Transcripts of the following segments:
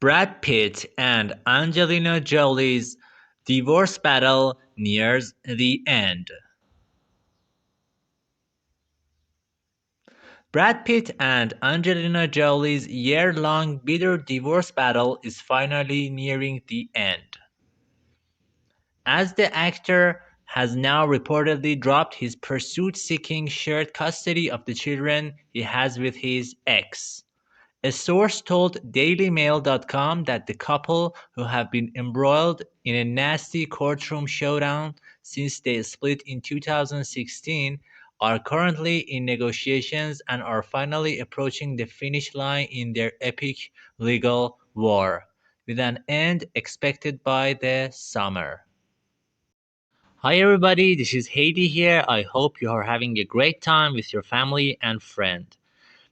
Brad Pitt and Angelina Jolie's divorce battle nears the end. Brad Pitt and Angelina Jolie's year-long bitter divorce battle is finally nearing the end, as the actor has now reportedly dropped his pursuit seeking shared custody of the children he has with his ex. A source told DailyMail.com that the couple, who have been embroiled in a nasty courtroom showdown since they split in 2016, are currently in negotiations and are finally approaching the finish line in their epic legal war, with an end expected by the summer. Hi everybody, this is Heydy here. I hope you are having a great time with your family and friend.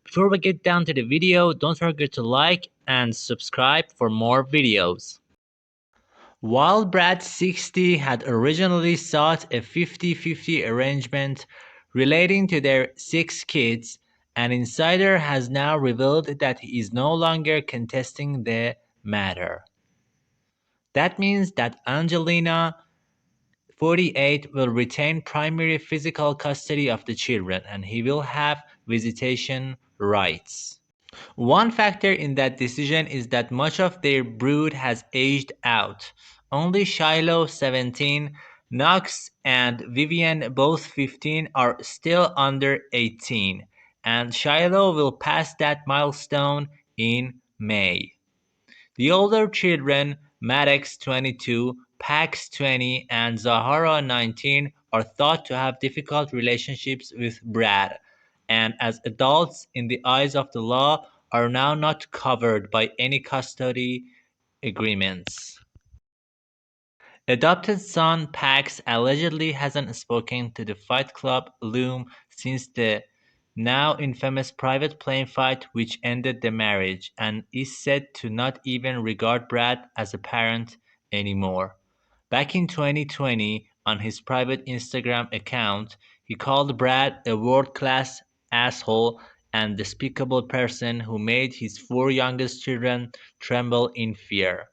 Before we get down to the video, don't forget to like and subscribe for more videos. While Brad 60 had originally sought a 50-50 arrangement relating to their 6 kids, an insider has now revealed that he is no longer contesting the matter. That means that Angelina 48 will retain primary physical custody of the children and he will have visitation rights. One factor in that decision is that much of their brood has aged out. Only Shiloh, 17, Knox and Vivian, both 15, are still under 18, and Shiloh will pass that milestone in May. The older children, Maddox 22, Pax 20, and Zahara 19, are thought to have difficult relationships with Brad, and as adults in the eyes of the law are now not covered by any custody agreements. Adopted son Pax allegedly hasn't spoken to the Fight Club alum since the now infamous private plane fight which ended the marriage, and is said to not even regard Brad as a parent anymore. Back in 2020, on his private Instagram account, he called Brad a world-class asshole and despicable person who made his 4 youngest children tremble in fear.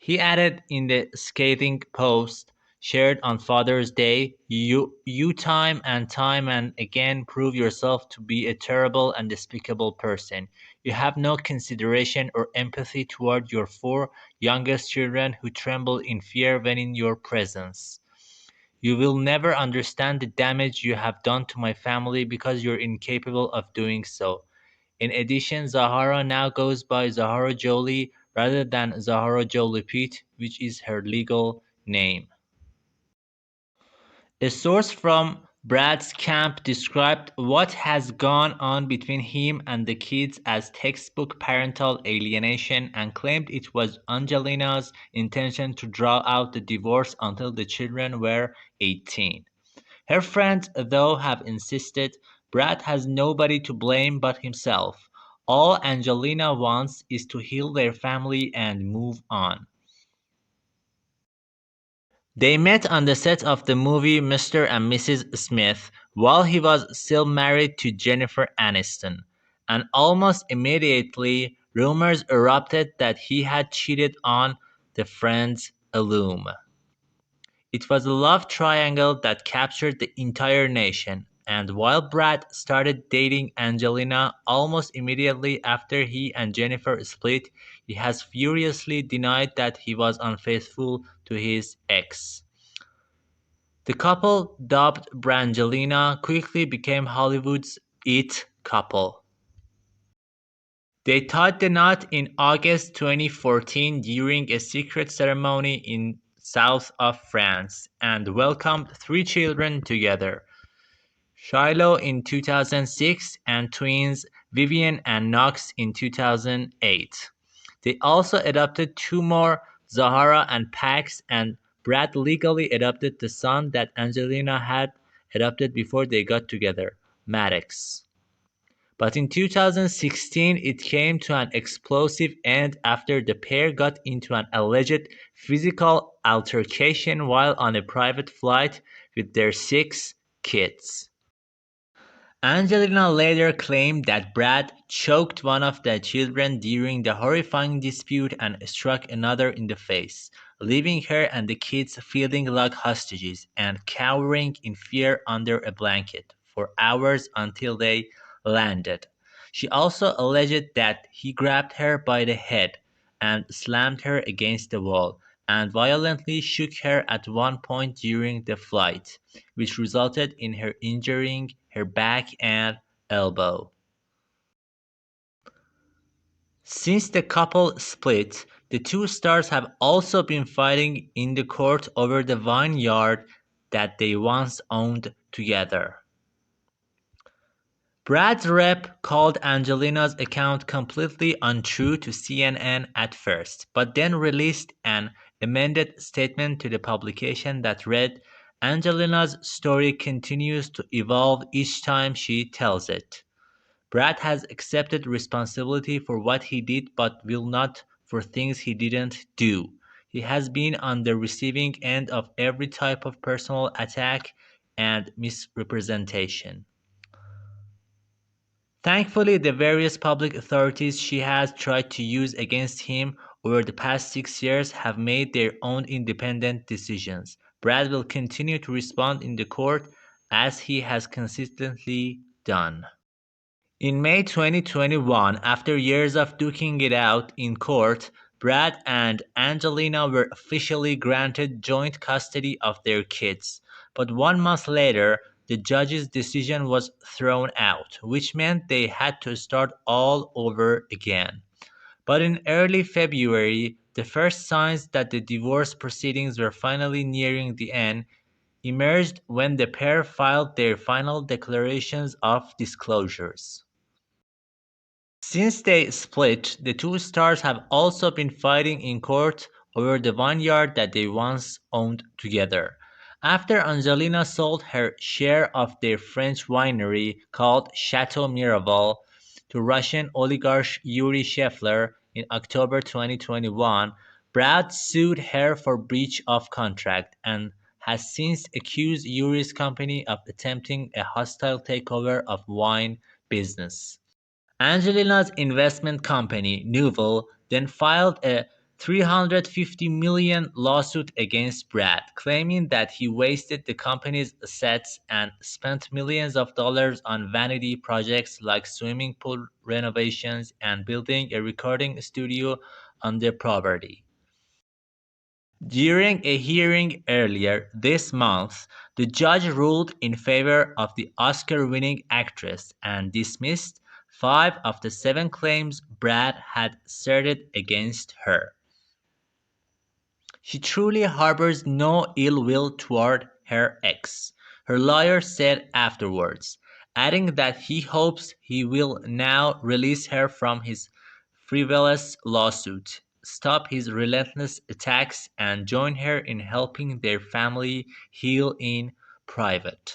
He added in the scathing post shared on Father's Day, you time and again prove yourself to be a terrible and despicable person. You have no consideration or empathy toward your 4 youngest children who tremble in fear when in your presence. You will never understand the damage you have done to my family because you're incapable of doing so. In addition, Zahara now goes by Zahara Jolie rather than Zahara Jolie Pitt, which is her legal name. A source from Brad's camp described what has gone on between him and the kids as textbook parental alienation and claimed it was Angelina's intention to draw out the divorce until the children were 18. Her friends, though, have insisted Brad has nobody to blame but himself. All Angelina wants is to heal their family and move on. They met on the set of the movie Mr. and Mrs. Smith while he was still married to Jennifer Aniston, and almost immediately rumors erupted that he had cheated on the Friends alum. It was a love triangle that captured the entire nation, and while Brad started dating Angelina almost immediately after he and Jennifer split, he has furiously denied that he was unfaithful to his ex. The couple, dubbed Brangelina, quickly became Hollywood's "it" couple. They tied the knot in August 2014 during a secret ceremony in south of France and welcomed 3 children together: Shiloh in 2006 and twins Vivian and Knox in 2008. They also adopted 2 more, Zahara and Pax, and Brad legally adopted the son that Angelina had adopted before they got together, Maddox. But in 2016 it came to an explosive end after the pair got into an alleged physical altercation while on a private flight with their 6 kids. Angelina later claimed that Brad choked one of the children during the horrifying dispute and struck another in the face, leaving her and the kids feeling like hostages and cowering in fear under a blanket for hours until they landed. She also alleged that he grabbed her by the head and slammed her against the wall and violently shook her at one point during the flight, which resulted in her injuring her back and elbow. Since the couple split, the two stars have also been fighting in the court over the vineyard that they once owned together. Brad's rep called Angelina's account completely untrue to CNN at first, but then released an amended statement to the publication that read, Angelina's story continues to evolve each time she tells it. Brad has accepted responsibility for what he did but will not for things he didn't do. He has been on the receiving end of every type of personal attack and misrepresentation. Thankfully, the various public authorities she has tried to use against him over the past 6 years have made their own independent decisions. Brad will continue to respond in the court as he has consistently done. In May 2021, after years of duking it out in court, Brad and Angelina were officially granted joint custody of their kids. But 1 month later, the judge's decision was thrown out, which meant they had to start all over again. But in early February, the first signs that the divorce proceedings were finally nearing the end emerged when the pair filed their final declarations of disclosures. Since they split, the two stars have also been fighting in court over the vineyard that they once owned together. After Angelina sold her share of their French winery called Chateau Miraval to Russian oligarch Yuri Shefler in October 2021, Brad sued her for breach of contract and has since accused Yuri's company of attempting a hostile takeover of wine business. Angelina's investment company, Nouvel, then filed a $350 million lawsuit against Brad, claiming that he wasted the company's assets and spent millions of dollars on vanity projects like swimming pool renovations and building a recording studio on their property. During a hearing earlier this month, the judge ruled in favor of the Oscar winning actress and dismissed 5 of the 7 claims Brad had asserted against her. She truly harbors no ill will toward her ex, her lawyer said afterwards, adding that he hopes he will now release her from his frivolous lawsuit, stop his relentless attacks, and join her in helping their family heal in private.